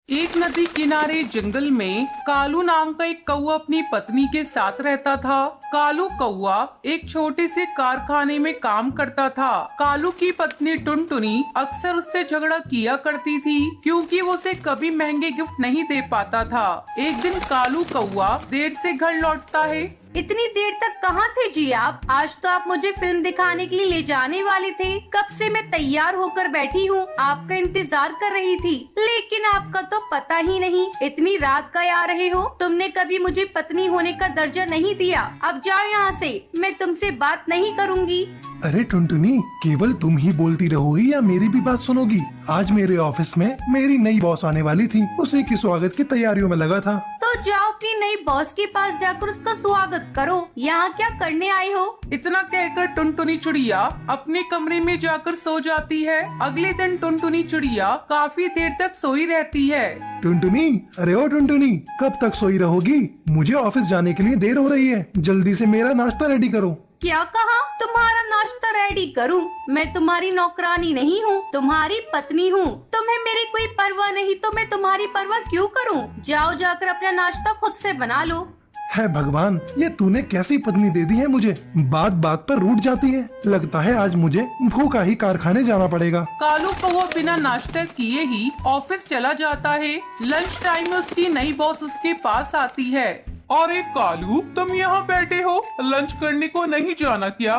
एक नदी किनारे जंगल में कालू नाम का एक कौवा अपनी पत्नी के साथ रहता था। कालू कौवा एक छोटे से कारखाने में काम करता था। कालू की पत्नी टुनटुनी अक्सर उससे झगड़ा किया करती थी क्योंकि वो उसे कभी महंगे गिफ्ट नहीं दे पाता था। एक दिन कालू कौवा देर से घर लौटता है। इतनी देर तक कहाँ थे जी आप? आज तो आप मुझे फिल्म दिखाने के लिए ले जाने वाले थे। कब से मैं तैयार होकर बैठी हूँ, आपका इंतजार कर रही थी, लेकिन आपका तो पता ही नहीं। इतनी रात का आ रहे हो। तुमने कभी मुझे पत्नी होने का दर्जा नहीं दिया। अब जाओ यहाँ से, मैं तुमसे बात नहीं करूँगी। अरे टुनटुनी, केवल तुम ही बोलती रहोगी या मेरी भी बात सुनोगी? आज मेरे ऑफिस में मेरी नई बॉस आने वाली थी, उसी की स्वागत की तैयारियों में लगा था। तो जाओ अपनी नई बॉस के पास जाकर उसका स्वागत करो। यहाँ क्या करने आए हो? इतना कहकर टुनटुनी चिड़िया अपने कमरे में जाकर सो जाती है। अगले दिन टुनटुनी चिड़िया काफी देर तक सोई रहती है। टुनटुनी, अरे ओ टुनटुनी, कब तक सोई रहोगी? मुझे ऑफिस जाने के लिए देर हो रही है, जल्दी से मेरा नाश्ता रेडी करो। क्या कहा? तुम्हारा नाश्ता रेडी करूं? मैं तुम्हारी नौकरानी नहीं हूँ, तुम्हारी पत्नी हूँ। तुम्हें मेरी कोई परवाह नहीं तो मैं तुम्हारी परवाह क्यों करूं? जाओ जाकर अपना नाश्ता खुद से बना लो। है भगवान, ये तूने कैसी पत्नी दे दी है मुझे? बात बात पर रूठ जाती है। लगता है आज मुझे भूखा ही कारखाने जाना पड़ेगा। कालू कौवा बिना नाश्ता किए ही ऑफिस चला जाता है। लंच टाइम में उसकी नई बॉस उसके पास आती है। अरे कालू, तुम यहाँ बैठे हो, लंच करने को नहीं जाना क्या?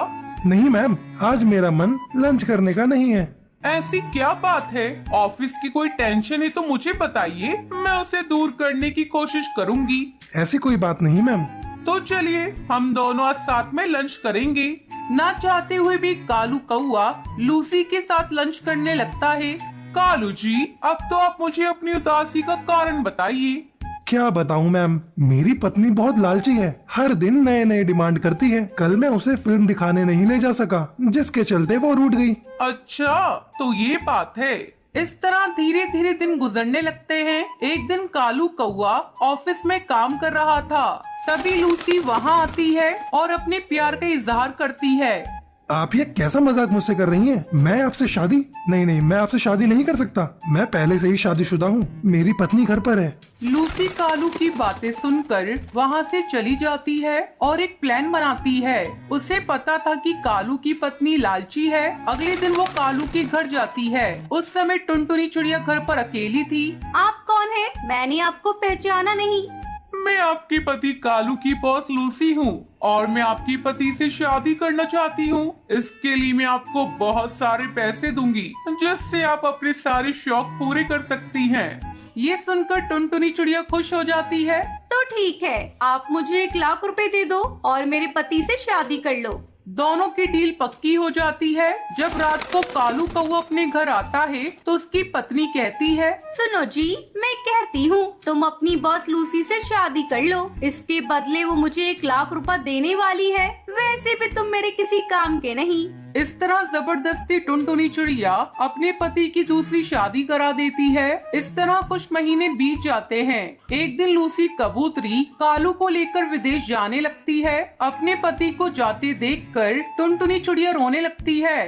नहीं मैम, आज मेरा मन लंच करने का नहीं है। ऐसी क्या बात है? ऑफिस की कोई टेंशन है तो मुझे बताइए, मैं उसे दूर करने की कोशिश करूंगी। ऐसी कोई बात नहीं मैम। तो चलिए हम दोनों आज साथ में लंच करेंगे। ना चाहते हुए भी कालू कौवा लूसी के साथ लंच करने लगता है। कालू जी, अब तो आप मुझे अपनी उदासी का कारण बताइए। क्या बताऊं मैम, मेरी पत्नी बहुत लालची है, हर दिन नए नए डिमांड करती है। कल मैं उसे फिल्म दिखाने नहीं ले जा सका, जिसके चलते वो रूठ गई। अच्छा, तो ये बात है। इस तरह धीरे धीरे दिन गुजरने लगते हैं। एक दिन कालू कौवा ऑफिस में काम कर रहा था, तभी लूसी वहाँ आती है और अपने प्यार का इजहार करती है। आप ये कैसा मजाक मुझसे कर रही हैं? मैं आपसे शादी नहीं, मैं आपसे शादी नहीं कर सकता। मैं पहले से ही शादीशुदा हूँ, मेरी पत्नी घर पर है। लूसी कालू की बातें सुनकर वहाँ से चली जाती है और एक प्लान बनाती है। उसे पता था कि कालू की पत्नी लालची है। अगले दिन वो कालू के घर जाती है। उस समय टुनटुनी चिड़िया घर पर अकेली थी। आप कौन है? मैंने आपको पहचाना नहीं। मैं आपके पति कालू की बॉस लूसी हूँ और मैं आपकी पति से शादी करना चाहती हूँ। इसके लिए मैं आपको बहुत सारे पैसे दूंगी, जिससे आप अपने सारे शौक पूरे कर सकती हैं। ये सुनकर टुनटुनी चिड़िया खुश हो जाती है। तो ठीक है, आप मुझे 1 लाख रुपए दे दो और मेरे पति से शादी कर लो। दोनों की डील पक्की हो जाती है। जब रात को कालू कौवा अपने घर आता है तो उसकी पत्नी कहती है, सुनो जी, मैं कहती हूँ तुम अपनी बॉस लूसी से शादी कर लो। इसके बदले वो मुझे 1 लाख रुपए देने वाली है। वैसे भी तुम मेरे किसी काम के नहीं। इस तरह जबरदस्ती टुनटुनी चिड़िया अपने पति की दूसरी शादी करा देती है। इस तरह कुछ महीने बीत जाते हैं। एक दिन लूसी कबूतरी कालू को लेकर विदेश जाने लगती है। अपने पति को जाते देखकर टुनटुनी चिड़िया रोने लगती है।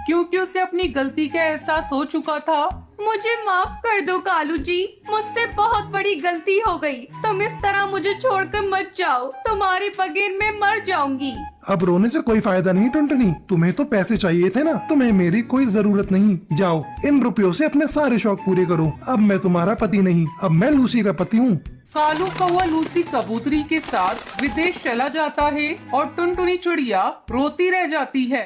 क्योंकि उसे अपनी गलती का एहसास हो चुका था। मुझे माफ कर दो कालू जी, मुझसे बहुत बड़ी गलती हो गई। तुम इस तरह मुझे छोड़कर मत जाओ, तुम्हारे बगैर मैं मर जाऊंगी। अब रोने से कोई फायदा नहीं टुनटुनी, तुम्हें तो पैसे चाहिए थे ना, तुम्हें मेरी कोई जरूरत नहीं। जाओ, इन रुपयों से अपने सारे शौक पूरे करो। अब मैं तुम्हारा पति नहीं, अब मैं लूसी का पति हूँ। कालू कौवा लूसी कबूतरी के साथ विदेश चला जाता है और टुनटुनी चिड़िया रोती रह जाती है।